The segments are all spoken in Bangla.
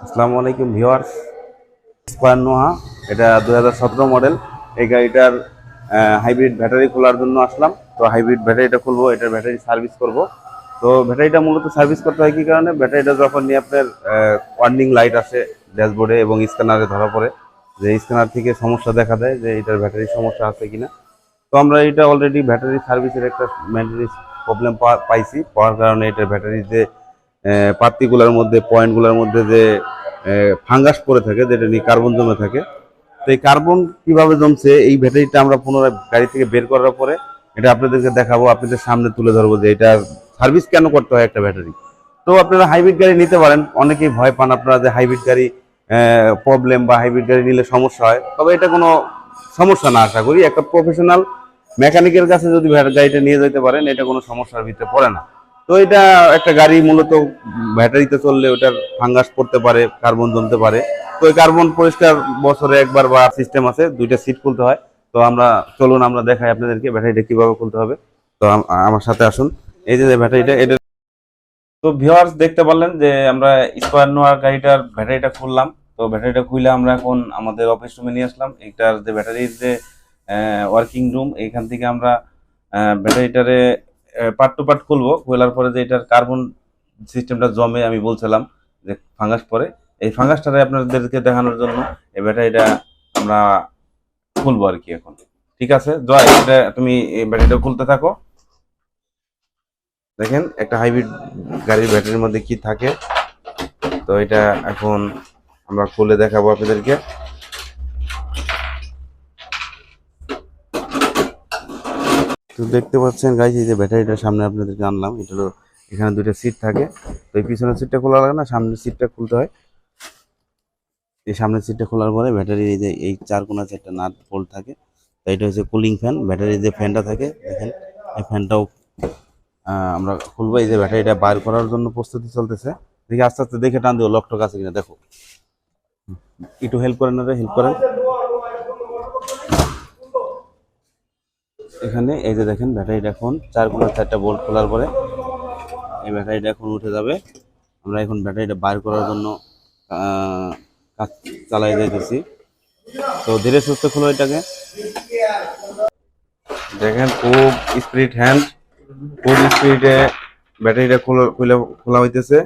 আসসালামু আলাইকুম ভিউয়ার্স। স্কয়ার নোহা, এটা 2017 মডেল। এই গাড়িটার হাইব্রিড ব্যাটারি খোলার জন্য আসলাম। তো হাইব্রিড ব্যাটারিটা খুলবো, এটার ব্যাটারি সার্ভিস করব। তো ব্যাটারিটা মূলত সার্ভিস করতে হয় কি কারণে, ব্যাটারিটা যখন নিয়ে আপনার ওয়ার্নিং লাইট আসে ড্যাশবোর্ডে এবং স্ক্যানারে ধরা পড়ে যে স্ক্যানার থেকে সমস্যা দেখা দেয় যে এটার ব্যাটারি সমস্যা আছে কিনা। তো আমরা এটা অলরেডি ব্যাটারি সার্ভিসের একটা মেনটেন্স প্রবলেম পাইছি, পাওয়ার কারণে এটার ব্যাটারি যে পার্টিগুলোর মধ্যে পয়েন্টগুলোর মধ্যে যে ফাঙ্গাস পড়ে থাকে, যেটা নিয়ে কার্বন জমে থাকে। তো এই কার্বন কিভাবে জমছে, এই ব্যাটারিটা আমরা পুনরায় গাড়ি থেকে বের করার পরে এটা আপনাদেরকে দেখাবো, আপনাদের সামনে তুলে ধরবো যে এটা সার্ভিস কেন করতে হয় একটা ব্যাটারি। তো আপনারা হাইব্রিড গাড়ি নিতে পারেন, অনেকেই ভয় পান আপনারা যে হাইব্রিড গাড়ি প্রবলেম বা হাইব্রিড গাড়ি নিলে সমস্যা হয়, তবে এটা কোনো সমস্যা না। আশা করি একটা প্রফেশনাল মেকানিকের কাছে যদি গাড়িটা নিয়ে যেতে পারেন, এটা কোনো সমস্যার ভিতরে পড়ে না। তো এটা একটা গাড়ি মূলত ব্যাটারিতে চললে ওটার ফাঙ্গাস পড়তে পারে, কার্বন জমতে পারে। তো এই কার্বন পরিষ্কার বছরে একবার বা সিস্টেম আছে, দুইটা সিট খুলতে হয়। তো আমরা চলুন আমরা দেখাই আপনাদেরকে ব্যাটারিটা কিভাবে খুলতে হবে। তো আমার সাথে আসুন। এই যে ব্যাটারিটা, এটা তো ভিউয়ার্স দেখতে পারলেন যে আমরা স্কয়ার নোয়ার গাড়িটার ব্যাটারিটা খুললাম। তো ব্যাটারিটা খুলে আমরা এখন আমাদের অফিস রুমে নিয়ে আসলাম। এইটার যে ব্যাটারির যে ওয়ার্কিং রুম, এইখান থেকে আমরা ব্যাটারিটারে পার্ট টু পার্ট খুলবো। খোলার পরে যে এটার কার্বন সিস্টেমটা জমে, আমি বলছিলাম যে ফাঙ্গাস পরে, এই ফাঙ্গাসটারে আপনাদেরকে দেখানোর জন্য এই ব্যাটারিটা আমরা খুলবো আর কি এখন। ঠিক আছে জয়, এটা তুমি এই ব্যাটারিটা খুলতে থাকো। দেখেন একটা হাইব্রিড গাড়ির ব্যাটারির মধ্যে কি থাকে। তো এটা এখন আমরা খুলে দেখাবো আপনাদেরকে। তো দেখতে পাচ্ছেন গাইজ, এই যে ব্যাটারিটার সামনে আপনাদেরকে আনলাম। এটা হলো, এখানে দুইটা সিট থাকে। তো এই পিছনের সিটটা খোলা লাগে না, সামনের সিটটা খুলতে হয়। এই সামনের সিটটা খোলার পরে ব্যাটারির এই যে এই চার কোণা চারটা নাট বোল্ট থাকে। তো এটা হচ্ছে কুলিং ফ্যান। ব্যাটারির যে ফ্যানটা থাকে দেখেন, এই ফ্যানটাও আমরা খুলবো। এই যে ব্যাটারিটা বাইর করার জন্য প্রস্তুতি চলতেছে। দেখি আস্তে আস্তে দেখে টান দিও, লক টক আছে কিনা দেখো। একটু হেল্প করেন, হেল্প করেন। এখানে এই যে দেখেন ব্যাটারিটা এখন চার কোণা চারটা বোল্ট খোলার পরে এই ব্যাটারিটা এখন উঠে যাবে। আমরা এখন ব্যাটারিটা বাইর করার জন্য কাজ চালাই যাইতেছি। তো ধীরে সুস্থে খুলো এটাকে। দেখেন খুব স্পিড হ্যান্ড, খুব স্পিডে ব্যাটারিটা খোলা হইতেছে।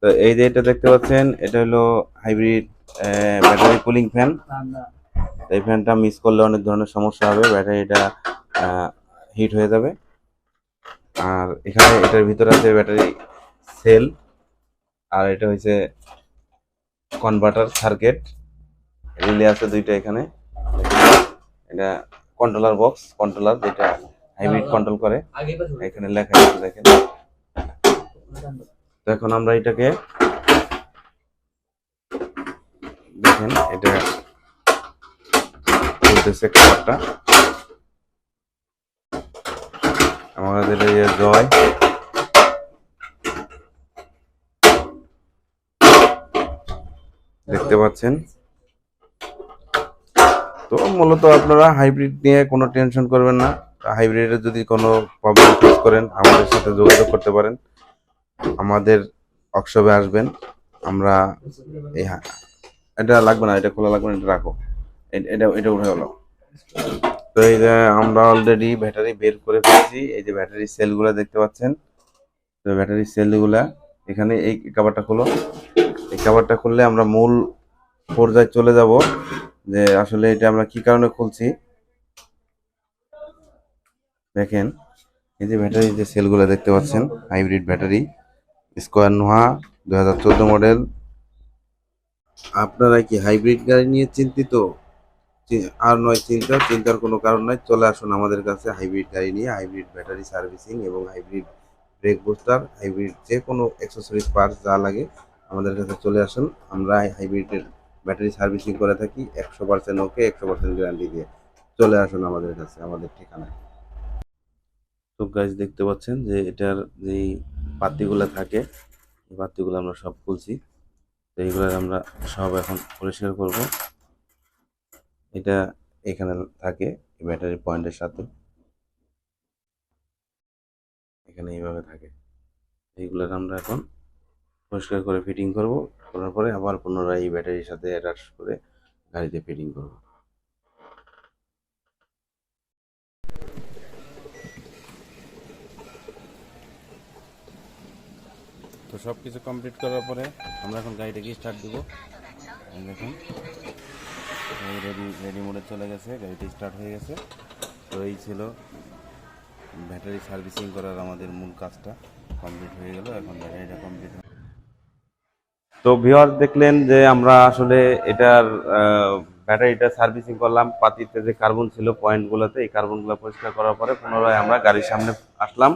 তো এই যে এটা দেখতে পাচ্ছেন, এটা হলো হাইব্রিড ব্যাটারি কুলিং ফ্যান। এই ফ্যানটা মিস করলে অনেক ধরনের সমস্যা হবে, ব্যাটারিটা হিট হয়ে যাবে। আর এখানে এটার ভিতরে আছে ব্যাটারি সেল, আর এটা হচ্ছে কনভার্টার সার্কিট, রিলে আছে দুইটা এখানে। এটা কন্ট্রোলার বক্স, কন্ট্রোলার যেটা হাইব্রিড কন্ট্রোল করে, এখানে লেখা আছে দেখেন। তো এখন আমরা এটাকে দেখেন, এটা খুলতেছে কাভারটা। আমাদের এই জয় দেখতে পাচ্ছেন। তো মূলত আপনারা হাইব্রিড নিয়ে কোনো টেনশন করবেন না। হাইব্রিডের যদি কোনো প্রবলেম ফেস করেন, আমাদের সাথে যোগাযোগ করতে পারেন, আমাদের ওয়ার্কশপে আসবেন। আমরা এই এটা লাগবে না, এটা খোলা লাগবে না, এটা রাখো। এটা এটা উঠে গেল। তো এই যে আমরা অলরেডি ব্যাটারি বের করে ফেলেছি। এই যে ব্যাটারি সেলগুলো দেখতে পাচ্ছেন। তো ব্যাটারি সেলগুলা এখানে, এই কভারটা খোলো। এই কভারটা খুললে আমরা মূল পর্যায়ে চলে যাব যে আসলে এটা আমরা কি কারণে খুলছি। দেখেন এই যে ব্যাটারি যে সেলগুলো দেখতে পাচ্ছেন, hybrid battery square Noha 2014 model. আপনারা কি হাইব্রিড গাড়ি নিয়ে চিন্তিত? আর নয় চিন্তার কোনো কারণ নাই। চলে আসুন আমাদের কাছে হাইব্রিড গাড়ি নিয়ে, হাইব্রিড ব্যাটারি সার্ভিসিং এবং হাইব্রিড ব্রেক বুস্টার, হাইব্রিড যে কোনো অ্যাক্সেসরিজ পার্টস যা লাগে আমাদের কাছে চলে আসুন। আমরা হাইব্রিডের ব্যাটারি সার্ভিসিং করে থাকি 100% ওকে, 100% গ্যারান্টি দিয়ে। চলে আসুন আমাদের কাছে, আমাদের ঠিকানায়। তো গাইজ দেখতে পাচ্ছেন যে এটার যেই পাতিগুলো থাকে, এই পাতিগুলো আমরা সব খুলছি। তো এইগুলো আমরা সব এখন পরিষ্কার করব। এটা এখানে থাকে ব্যাটারি পয়েন্টের সাথে, এখানে এইভাবে থাকে। এইগুলোর আমরা এখন পরিষ্কার করে ফিটিং করব। করার পরে আবার পুনরায় এই ব্যাটারির সাথে অ্যাটাচ করে গাড়িতে ফিটিং করব। তো সব কিছু কমপ্লিট করার পরে আমরা এখন গাড়িটাকে স্টার্ট দেবো। দেখুন রেডি মোডে চলে গেছে, গাড়িটি স্টার্ট হয়ে গেছে। তো এই ছিল ব্যাটারি সার্ভিসিং করার আমাদের মূল কাজটা কমপ্লিট হয়ে গেল। এখন ব্যাটারিটা কমপ্লিট। তো ভিউয়ার দেখলেন যে আমরা আসলে এটার ব্যাটারিটা সার্ভিসিং করলাম। পাতিতে যে কার্বন ছিল পয়েন্টগুলোতে, এই কার্বনগুলো পরিষ্কার করার পরে পুনরায় আমরা গাড়ির সামনে আসলাম।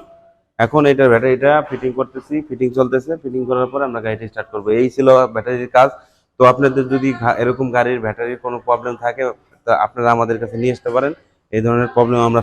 এখন এটার ব্যাটারিটা ফিটিং করতেছি, ফিটিং চলতেছে। ফিটিং করার পরে আমরা গাড়িটা স্টার্ট করবো। এই ছিল ব্যাটারির কাজ। তো আপনাদের যদি এরকম গাড়ির ব্যাটারির কোনো প্রবলেম থাকে তা আপনারা আমাদের কাছে নিয়ে আসতে পারেন। এই ধরনের প্রবলেম আমরা